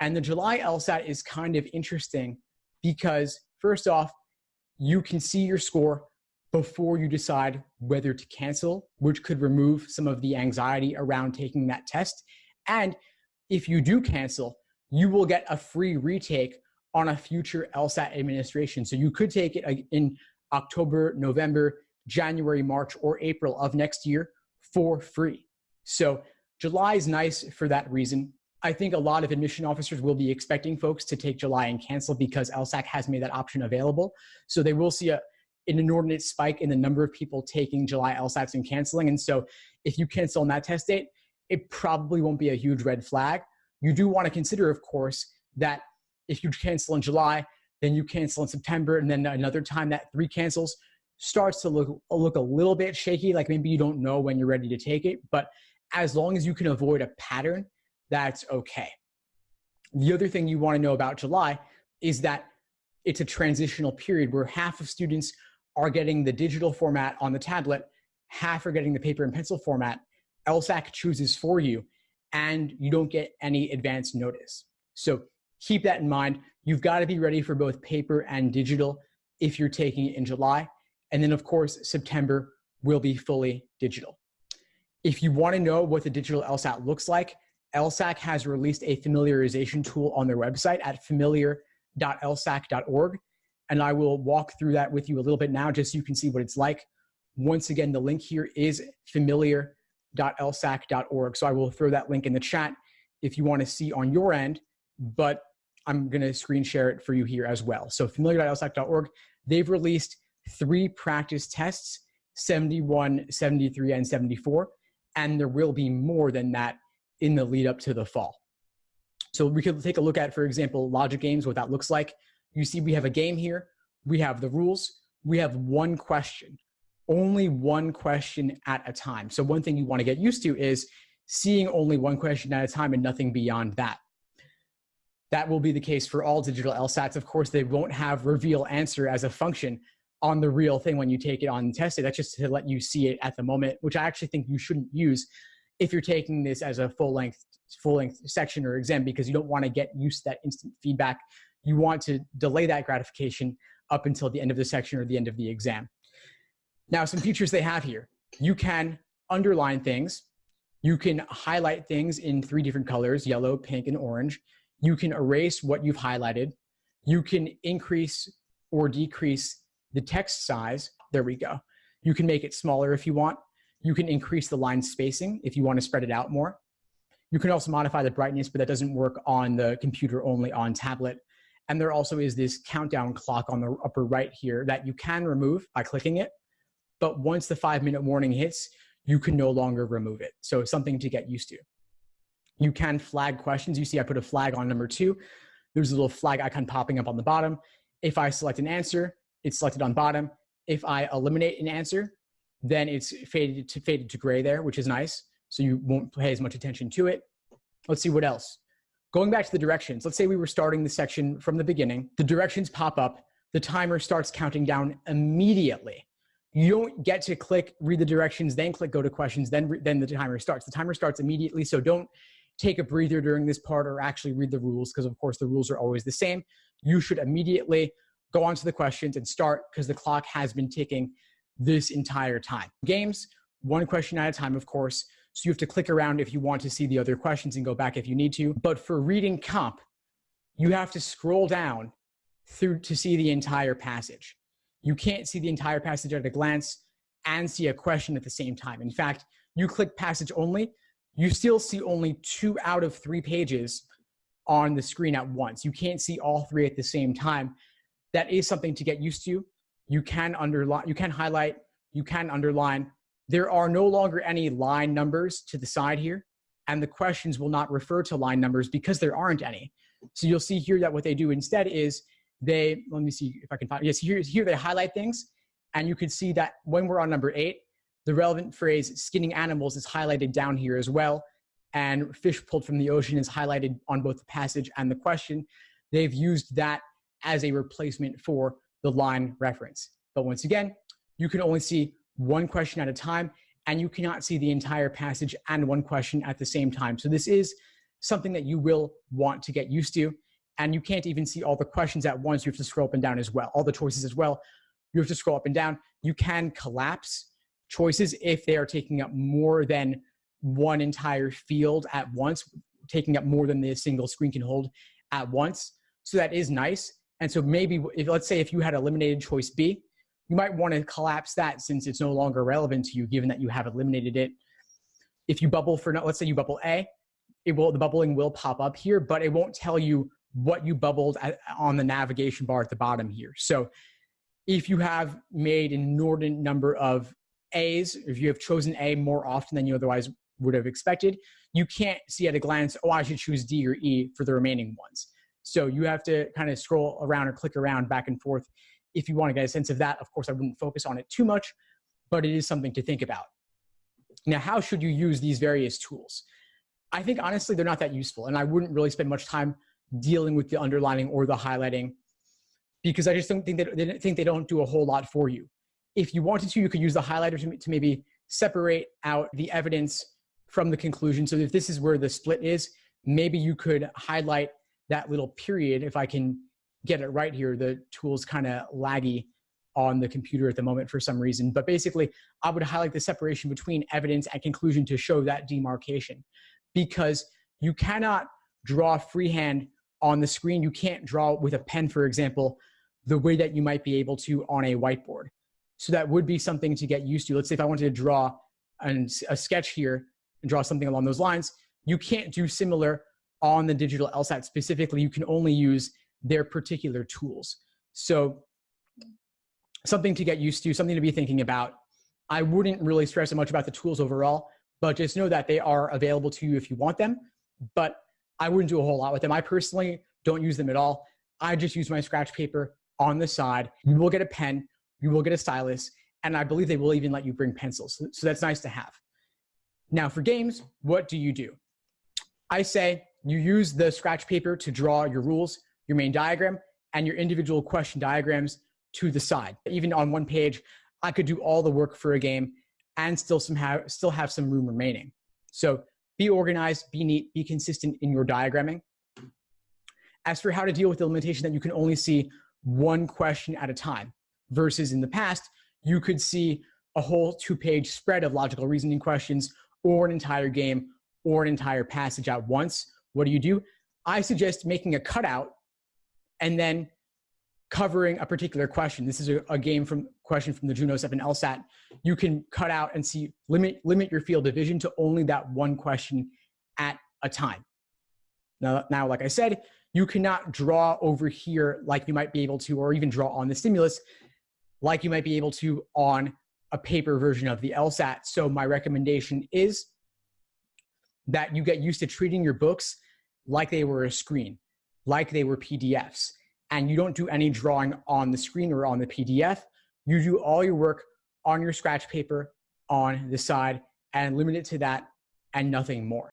And the July LSAT is kind of interesting because, first off, you can see your score before you decide whether to cancel, which could remove some of the anxiety around taking that test. And if you do cancel, you will get a free retake on a future LSAT administration. So you could take it in October, November, January, March, or April of next year for free. So July is nice for that reason. I think a lot of admission officers will be expecting folks to take July and cancel because LSAC has made that option available. So they will see an inordinate spike in the number of people taking July LSATs and canceling. And so if you cancel on that test date, it probably won't be a huge red flag. You do want to consider, of course, that if you cancel in July, then you cancel in September, and then another time that 3 cancels starts to look a little bit shaky, like maybe you don't know when you're ready to take it. But as long as you can avoid a pattern, that's okay. The other thing you want to know about July is that it's a transitional period where half of students are getting the digital format on the tablet, half are getting the paper and pencil format. LSAC chooses for you, and you don't get any advance notice. So keep that in mind. You've got to be ready for both paper and digital if you're taking it in July. And then, of course, September will be fully digital. If you want to know what the digital LSAT looks like, LSAC has released a familiarization tool on their website at familiar.lsac.org. And I will walk through that with you a little bit now, just so you can see what it's like. Once again, the link here is familiar.lsac.org. So I will throw that link in the chat if you want to see on your end, but I'm going to screen share it for you here as well. So familiar.lsac.org, they've released 3 practice tests, 71, 73, and 74. And there will be more than that in the lead up to the fall. So we could take a look at, for example, logic games, what that looks like. You see we have a game here. We have the rules. We have 1 question, only 1 question at a time. So one thing you want to get used to is seeing only 1 question at a time and nothing beyond that. That will be the case for all digital LSATs. Of course, they won't have reveal answer as a function on the real thing when you take it on test day. That's just to let you see it at the moment, which I actually think you shouldn't use if you're taking this as a full-length section or exam, because you don't want to get used to that instant feedback. You want to delay that gratification up until the end of the section or the end of the exam. Now, some features they have here. You can underline things. You can highlight things in 3 different colors, yellow, pink, and orange. You can erase what you've highlighted. You can increase or decrease the text size. There we go. You can make it smaller if you want. You can increase the line spacing if you want to spread it out more. You can also modify the brightness, but that doesn't work on the computer, only on tablet. And there also is this countdown clock on the upper right here that you can remove by clicking it. But once the 5-minute warning hits, you can no longer remove it. So it's something to get used to. You can flag questions. You see I put a flag on number 2. There's a little flag icon popping up on the bottom. If I select an answer, it's selected on bottom. If I eliminate an answer, then it's faded to gray there, which is nice. So you won't pay as much attention to it. Let's see what else. Going back to the directions, let's say we were starting the section from the beginning. The directions pop up. The timer starts counting down immediately. You don't get to click, read the directions, then click go to questions, then the timer starts. The timer starts immediately, so don't take a breather during this part or actually read the rules, because of course the rules are always the same. You should immediately go on to the questions and start, because the clock has been ticking this entire time. Games, 1 question at a time, of course. So you have to click around if you want to see the other questions and go back if you need to. But for reading comp, you have to scroll down through to see the entire passage. You can't see the entire passage at a glance and see a question at the same time. In fact, you click passage only, you still see only 2 out of 3 pages on the screen at once. You can't see all 3 at the same time. That is something to get used to. You can underline, you can highlight, you can underline. There are no longer any line numbers to the side here, and the questions will not refer to line numbers because there aren't any. So you'll see here that what they do instead is let me see if I can find, yes, here they highlight things, and you can see that when we're on number 8, the relevant phrase skinning animals is highlighted down here as well, and fish pulled from the ocean is highlighted on both the passage and the question. They've used that as a replacement for the line reference. But once again, you can only see 1 question at a time, and you cannot see the entire passage and 1 question at the same time. So this is something that you will want to get used to. And you can't even see all the questions at once. You have to scroll up and down as well. All the choices as well. You have to scroll up and down. You can collapse choices if they are taking up more than one entire field at once, taking up more than the single screen can hold at once. So that is nice. And so maybe if, let's say if you had eliminated choice B, you might want to collapse that since it's no longer relevant to you, given that you have eliminated it. If you bubble for, let's say you bubble A, the bubbling will pop up here, but it won't tell you what you bubbled on the navigation bar at the bottom here. So if you have made an inordinate number of A's, if you have chosen A more often than you otherwise would have expected, you can't see at a glance, oh, I should choose D or E for the remaining ones. So you have to kind of scroll around or click around back and forth if you want to get a sense of that. Of course, I wouldn't focus on it too much, but it is something to think about. Now, how should you use these various tools? I think, honestly, they're not that useful, and I wouldn't really spend much time dealing with the underlining or the highlighting because I just don't think they don't do a whole lot for you. If you wanted to, you could use the highlighter to maybe separate out the evidence from the conclusion. So if this is where the split is, maybe you could highlight that little period. If I can get it right here, the tool's kind of laggy on the computer at the moment for some reason. But basically, I would highlight the separation between evidence and conclusion to show that demarcation, because you cannot draw freehand on the screen. You can't draw with a pen, for example, the way that you might be able to on a whiteboard. So that would be something to get used to. Let's say if I wanted to draw a sketch here and draw something along those lines, you can't do similar on the digital LSAT specifically. You can only use their particular tools. So something to get used to, something to be thinking about. I wouldn't really stress so much about the tools overall, but just know that they are available to you if you want them. But I wouldn't do a whole lot with them. I personally don't use them at all. I just use my scratch paper on the side. You will get a pen, you will get a stylus, and I believe they will even let you bring pencils. So that's nice to have. Now for games, what do you do? I say you use the scratch paper to draw your rules, your main diagram, and your individual question diagrams to the side. Even on one page, I could do all the work for a game and still have some room remaining. So be organized, be neat, be consistent in your diagramming. As for how to deal with the limitation that you can only see one question at a time, versus in the past, you could see a whole 2-page spread of logical reasoning questions or an entire game or an entire passage at once. What do? I suggest making a cutout and then covering a particular question. This is a question from the Juno 7 LSAT. You can cut out and see, limit your field of vision to only that one question at a time. Now, like I said, you cannot draw over here like you might be able to, or even draw on the stimulus like you might be able to on a paper version of the LSAT. So my recommendation is that you get used to treating your books like they were a screen, like they were PDFs. And you don't do any drawing on the screen or on the PDF. You do all your work on your scratch paper on the side and limit it to that and nothing more.